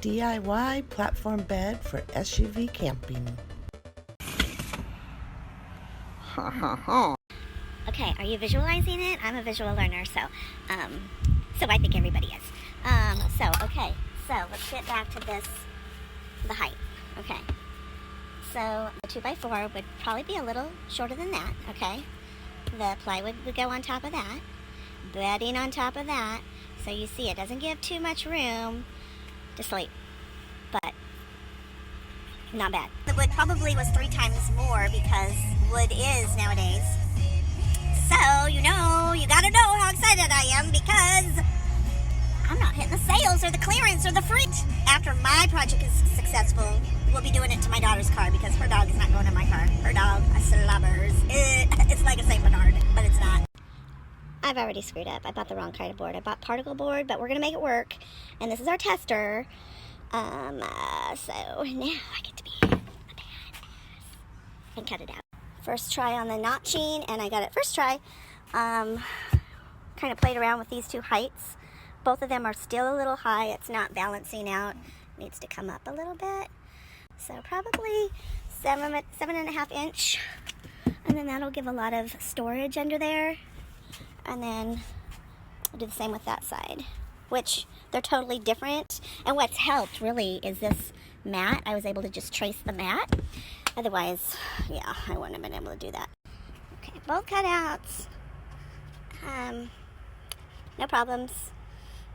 DIY platform bed for SUV camping. Okay, are you visualizing it? I'm a visual learner, so I think everybody is. Okay, so let's get back to this, the height. Okay, so the 2x4 would probably be a little shorter than that, okay? The plywood would go on top of that, bedding on top of that, so you see it doesn't give too much room to sleep, but not bad. The wood probably was 3 times more because wood is nowadays. So, you gotta know how excited I am because I'm not hitting the sales or the clearance or the freight. After my project is successful, we'll be doing it to my daughter's car because her dog is not going in my car. Her dog slobbers. It's like a St. Bernard, but it's not. I've already screwed up. I bought the wrong kind of board. I bought particle board, but we're going to make it work. And this is our tester. So now I get to be a badass and cut it out. First try on the notching, and I got it first try. Kind of played around with these two heights. Both of them are still a little high. It's not balancing out. It needs to come up a little bit. So probably 7.5 inch. And then that'll give a lot of storage under there. And then I'll do the same with that side, which they're totally different. And what's helped really is this mat. I was able to just trace the mat. Otherwise, yeah, I wouldn't have been able to do that. Okay, both cutouts. No problems.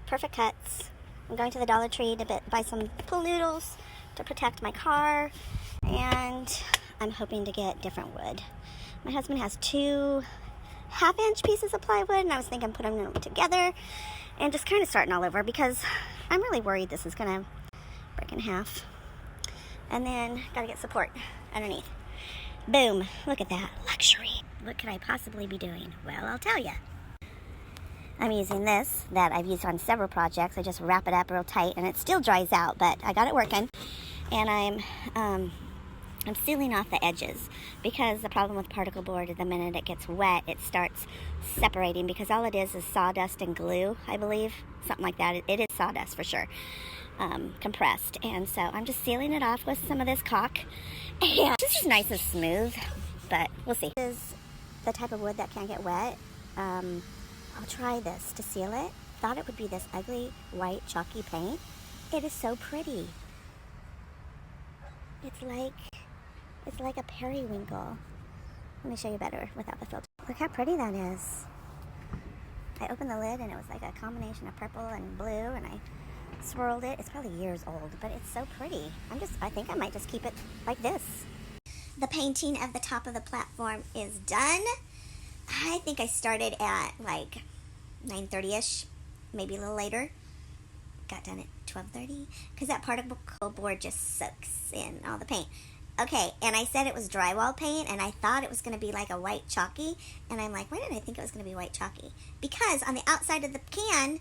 Perfect cuts. I'm going to the Dollar Tree to buy some pool noodles to protect my car. And I'm hoping to get different wood. My husband has 2 half-inch pieces of plywood, and I was thinking putting them together and just kind of starting all over because I'm really worried this is going to break in half. And then got to get support underneath. Boom. Look at that. Luxury. What could I possibly be doing? Well, I'll tell you. I'm using this that I've used on several projects. I just wrap it up real tight, and it still dries out, but I got it working. And I'm sealing off the edges because the problem with particle board is the minute it gets wet, it starts separating because all it is sawdust and glue, I believe. Something like that. It is sawdust for sure. Compressed. And so I'm just sealing it off with some of this caulk. And it's just nice and smooth, but we'll see. This is the type of wood that can't get wet. I'll try this to seal it. Thought it would be this ugly white chalky paint. It is so pretty. It's like a periwinkle. Let me show you better without the filter. Look how pretty that is. I opened the lid and it was like a combination of purple and blue, and I swirled it. It's probably years old, but it's so pretty. I think I might just keep it like this. The painting of the top of the platform is done. I think I started at like 9:30ish, maybe a little later. Got done at 12:30 because that particle board just soaks in all the paint. Okay, and I said it was drywall paint, and I thought it was going to be like a white chalky, and I'm like, why did I think it was going to be white chalky? Because on the outside of the can,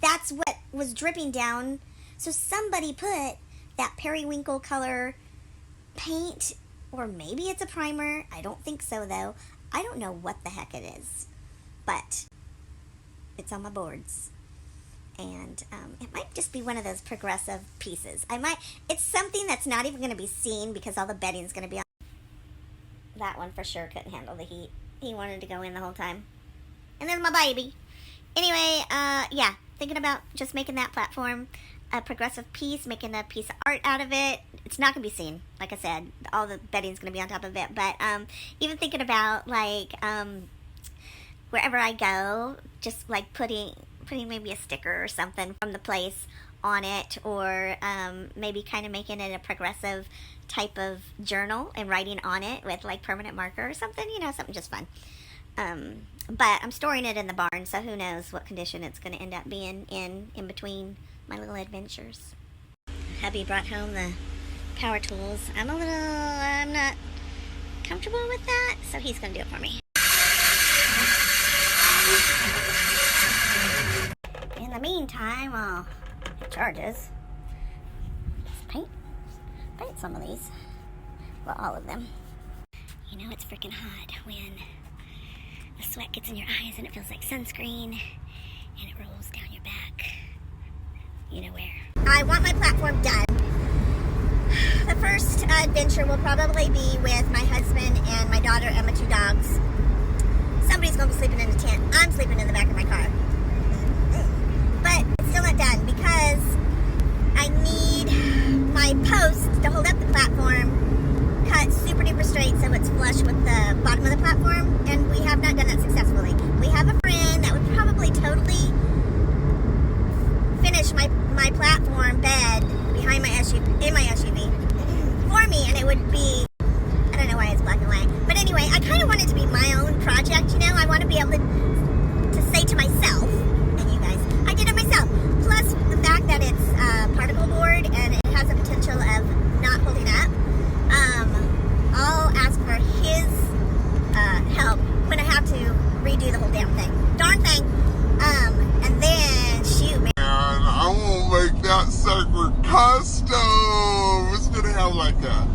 that's what was dripping down. So somebody put that periwinkle color paint, or maybe it's a primer. I don't think so, though. I don't know what the heck it is, but it's on my boards. And it might just be one of those progressive pieces. It's something that's not even going to be seen because all the bedding's going to be on. That one for sure couldn't handle the heat. He wanted to go in the whole time. And there's my baby. Anyway, yeah, thinking about just making that platform a progressive piece, making a piece of art out of it. It's not going to be seen, like I said. All the bedding's going to be on top of it. But even thinking about, like, wherever I go, just like putting maybe a sticker or something from the place on it, or maybe kind of making it a progressive type of journal and writing on it with like permanent marker or something, something just fun. But I'm storing it in the barn, so who knows what condition it's going to end up being in between my little adventures. Hubby brought home the power tools. I'm not comfortable with that, so he's going to do it for me. In the meantime, while it charges, let's paint some of these. Well, all of them. It's freaking hot when the sweat gets in your eyes and it feels like sunscreen and it rolls down your back. You know where. I want my platform done. The first adventure will probably be with my husband and my daughter and my 2 dogs. Somebody's going to be sleeping in a tent. I'm sleeping in the back of my car. But it's still not done because I need my post to hold up the platform cut super duper straight so it's flush with the bottom of the platform, and we have not done that successfully. We have a friend that would probably totally finish my platform bed behind my SUV, in my SUV for me, and it would be, I don't know why it's black and white, but anyway, I kind of want it to be my own project, you know. I want to be able to say to myself, and you guys, I did it myself. Plus the fact that it's particle board and it has the potential of not holding up. I'll ask for his help when I have to redo the whole damn thing. Darn thing. And then, shoot, man. I want to make that sucker custom. It's going to have like a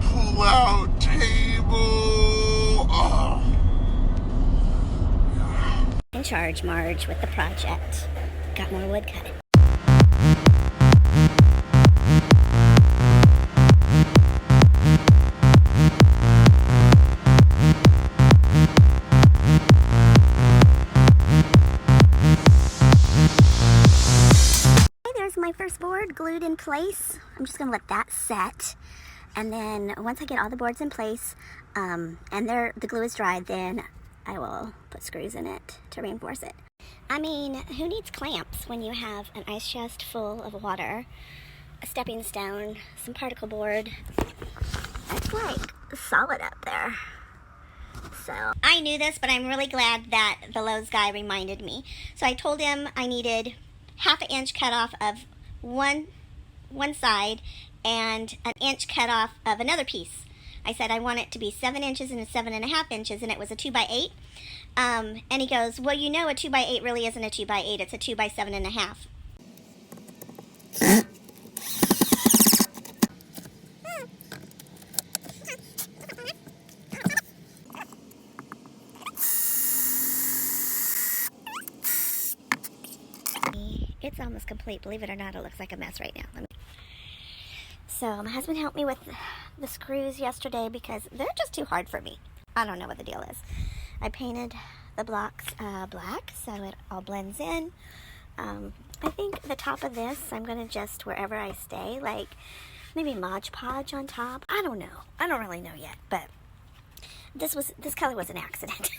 pull-out table. Oh. In charge, Marge, with the project. Got more wood cut. My first board glued in place. I'm just gonna let that set, and then once I get all the boards in place and the glue is dry, then I will put screws in it to reinforce it. I mean, who needs clamps when you have an ice chest full of water, a stepping stone, some particle board? It's like solid up there. So I knew this, but I'm really glad that the Lowe's guy reminded me. So I told him I needed ½ inch cut off of one side and an inch cut off of another piece. I said I want it to be 7 inches and 7.5 inches, and it was a 2x8. And he goes, well, you know, a 2x8 really isn't a 2x8, it's a 2x7.5. It's almost complete. Believe it or not, it looks like a mess right now. So my husband helped me with the screws yesterday because they're just too hard for me. I don't know what the deal is. I painted the blocks black so it all blends in. I think the top of this, I'm going to just wherever I stay, like maybe Mod Podge on top. I don't know. I don't really know yet, but this color was an accident.